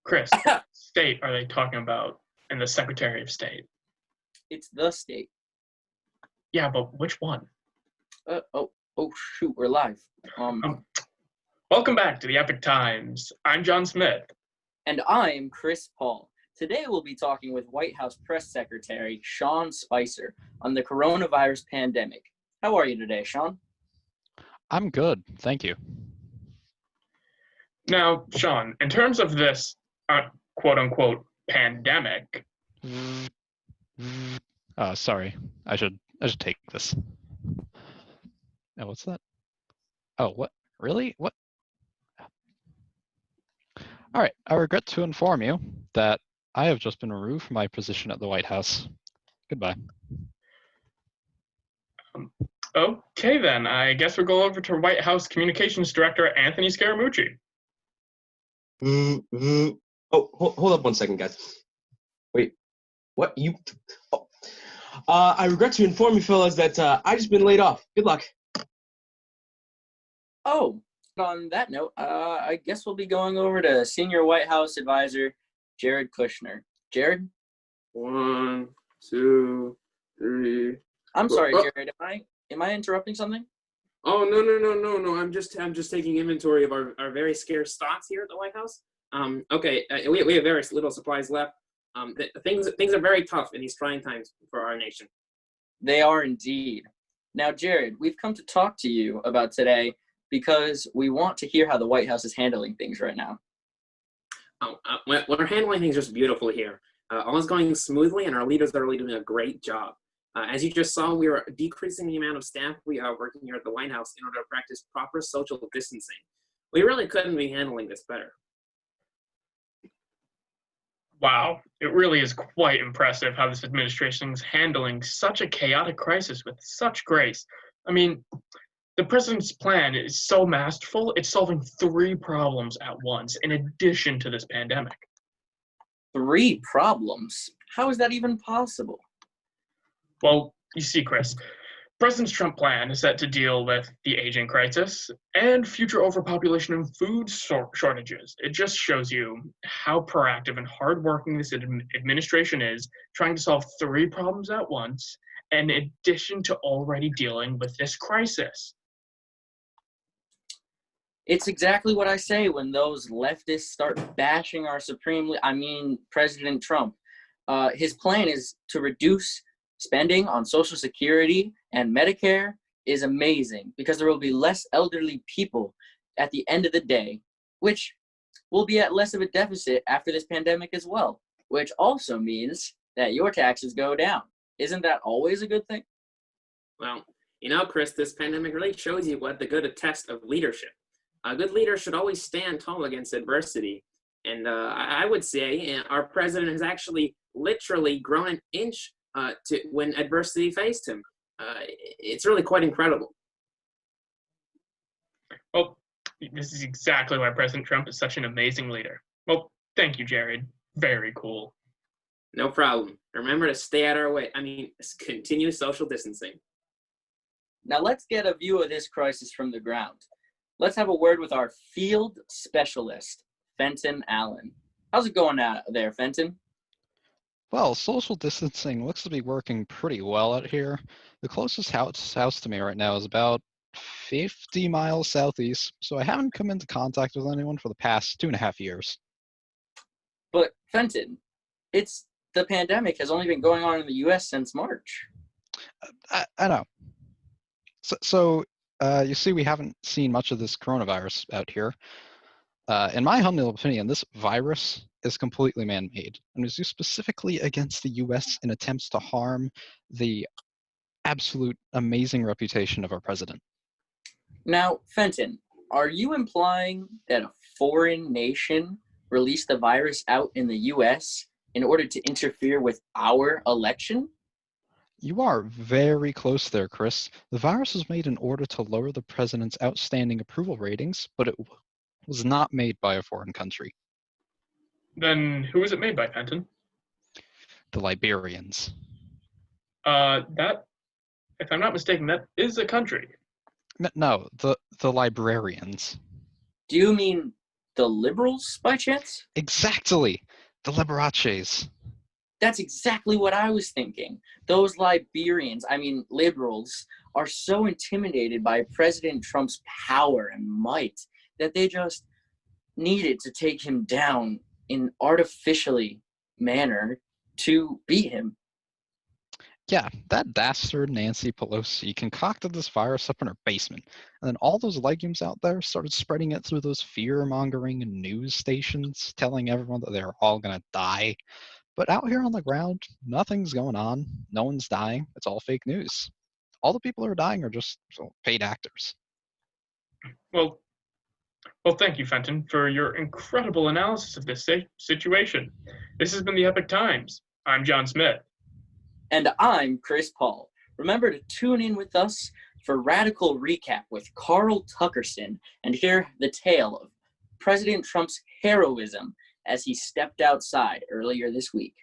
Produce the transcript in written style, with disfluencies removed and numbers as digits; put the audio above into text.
Chris, what state are they talking about in the Secretary of State? It's the state. Yeah, but which one? Oh, shoot, we're live. Welcome back to the Epic Times. I'm John Smith. And I'm Chris Paul. Today we'll be talking with White House Press Secretary Sean Spicer on the coronavirus pandemic. How are you today, Sean? I'm good, thank you. Now, Sean, in terms of this quote-unquote pandemic. Sorry, I should take this. Oh, what's that? Oh, what? Really? What? All right, I regret to inform you that I have just been removed from my position at the White House. Goodbye. Okay, then. I guess we'll go over to White House Communications Director Anthony Scaramucci. Oh, hold up one second, guys. Wait, what? I regret to inform you fellas that I just been laid off. Good luck. Oh, on that note, I guess we'll be going over to Senior White House Advisor Jared Kushner. Jared? 1, 2, 3. I'm sorry, Jared. Am I interrupting something? Oh, no. I'm just taking inventory of our very scarce stocks here at the White House. Okay, we have very little supplies left. Things are very tough in these trying times for our nation. They are indeed. Now, Jared, we've come to talk to you about today because we want to hear how the White House is handling things right now. We're handling things just beautifully here. All is going smoothly, and our leaders are really doing a great job. As you just saw, we are decreasing the amount of staff we are working here at the White House in order to practice proper social distancing. We really couldn't be handling this better. Wow, it really is quite impressive how this administration is handling such a chaotic crisis with such grace. I mean, the president's plan is so masterful, it's solving 3 problems at once, in addition to this pandemic. 3 problems? How is that even possible? Well, you see, Chris, President Trump's plan is set to deal with the aging crisis and future overpopulation and food shortages. It just shows you how proactive and hardworking this administration is, trying to solve 3 problems at once, in addition to already dealing with this crisis. It's exactly what I say when those leftists start bashing our President Trump. His plan is to reduce spending on Social Security and Medicare is amazing because there will be less elderly people at the end of the day, which will be at less of a deficit after this pandemic as well, which also means that your taxes go down. Isn't that always a good thing? Well, Chris, this pandemic really shows you what the good test of leadership. A good leader should always stand tall against adversity. And I would say our president has actually literally grown an inch to when adversity faced him. It's really quite incredible. Well, this is exactly why President Trump is such an amazing leader. Well, thank you, Jared. Very cool. No problem. Remember to stay out our way. Continue social distancing. Now let's get a view of this crisis from the ground. Let's have a word with our field specialist, Fenton Allen. How's it going out there, Fenton? Well, social distancing looks to be working pretty well out here. The closest house to me right now is about 50 miles southeast, so I haven't come into contact with anyone for the past 2.5 years. But Fenton, the pandemic has only been going on in the U.S. since March. I know. So you see, we haven't seen much of this coronavirus out here. In my humble opinion, this virus is completely man-made and was used specifically against the U.S. in attempts to harm the absolute amazing reputation of our president. Now, Fenton, are you implying that a foreign nation released the virus out in the U.S. in order to interfere with our election? You are very close there, Chris. The virus was made in order to lower the president's outstanding approval ratings, but it was not made by a foreign country. Then who was it made by, Fenton? The Liberians. That, if I'm not mistaken, that is a country. No, the librarians. Do you mean The liberals, by chance? Exactly. The Liberaces. That's exactly what I was thinking. Those liberals, are so intimidated by President Trump's power and might that they just needed to take him down in artificially manner to beat him. Yeah, that dastard Nancy Pelosi concocted this virus up in her basement, and then all those legumes out there started spreading it through those fear-mongering news stations, telling everyone that they're all gonna die. But out here on the ground, nothing's going on. No one's dying. It's all fake news. All the people who are dying are just paid actors. Well, thank you, Fenton, for your incredible analysis of this situation. This has been the Epic Times. I'm John Smith. And I'm Chris Paul. Remember to tune in with us for Radical Recap with Carl Tuckerson and hear the tale of President Trump's heroism as he stepped outside earlier this week.